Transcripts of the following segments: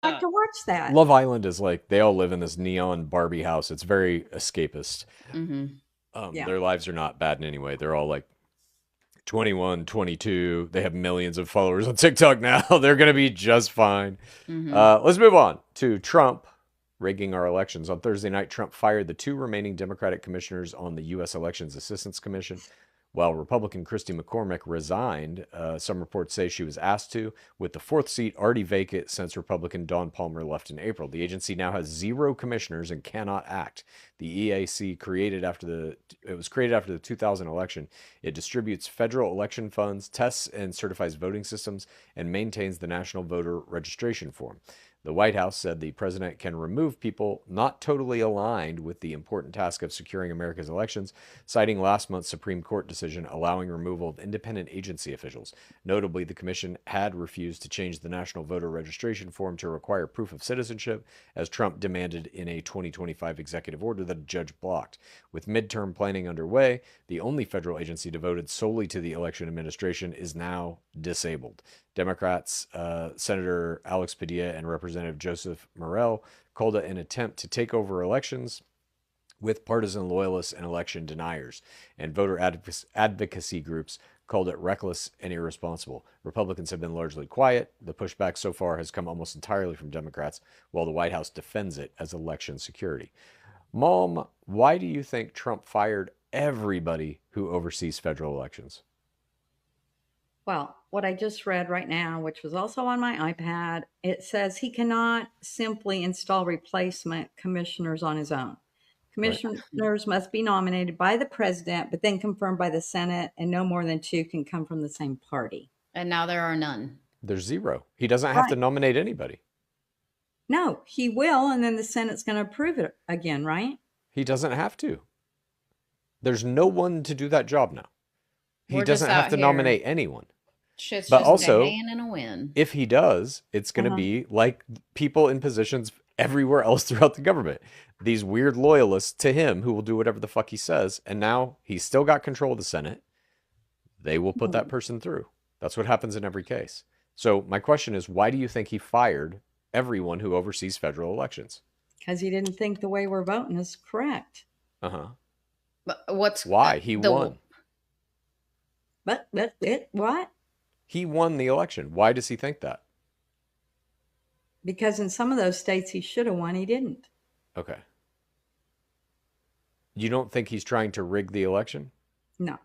I have to watch that. Love Island is like they all live in this neon Barbie house. It's very escapist. Mm-hmm. Yeah. Their lives are not bad in any way. They're all like 21, 22. They have millions of followers on TikTok now. They're going to be just fine. Mm-hmm. Let's move on to Trump rigging our elections. On Thursday night, Trump fired the two remaining Democratic commissioners on the U.S. Elections Assistance Commission, while Republican Christy McCormick resigned. Some reports say she was asked to, with the fourth seat already vacant since Republican Don Palmer left in April. The agency now has 0 commissioners and cannot act. The EAC it was created after the 2000 election. It distributes federal election funds, tests and certifies voting systems, and maintains the national voter registration form. The White House said the president can remove people not totally aligned with the important task of securing America's elections, citing last month's Supreme Court decision allowing removal of independent agency officials. Notably, the commission had refused to change the national voter registration form to require proof of citizenship, as Trump demanded in a 2025 executive order that a judge blocked. With midterm planning underway, the only federal agency devoted solely to the election administration is now disabled. Democrats, Senator Alex Padilla and Representative Joseph Morell, called it an attempt to take over elections with partisan loyalists and election deniers, and voter advocacy groups called it reckless and irresponsible. Republicans have been largely quiet. The pushback so far has come almost entirely from Democrats, while the White House defends it as election security. Mom, why do you think Trump fired everybody who oversees federal elections? Well, what I just read right now, which was also on my iPad, it says he cannot simply install replacement commissioners on his own. Right. Commissioners must be nominated by the president, but then confirmed by the Senate, and no more than 2 can come from the same party. And now there are none. There's 0. He doesn't have to Right. nominate anybody. No, he will, and then the Senate's going to approve it again, right? He doesn't have to. There's no one to do that job now. He We're just doesn't have out to here. nominate anyone. Shit's But just also, staying in a win. if he does, it's going to Uh-huh. be like people in positions everywhere else throughout the government. These weird loyalists to him who will do whatever the fuck he says. And now he's still got control of the Senate. They will put that person through. That's what happens in every case. So my question is, why do you think he fired everyone who oversees federal elections? Because he didn't think the way we're voting is correct. Uh-huh. But what's Why? He the won. But it what? He won the election. Why does he think that? Because in some of those states he should have won, he didn't. Okay. You don't think he's trying to rig the election? No.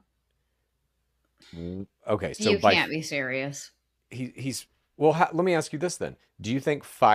Okay, so you can't be serious. he's well. Let me ask you this then: do you think firing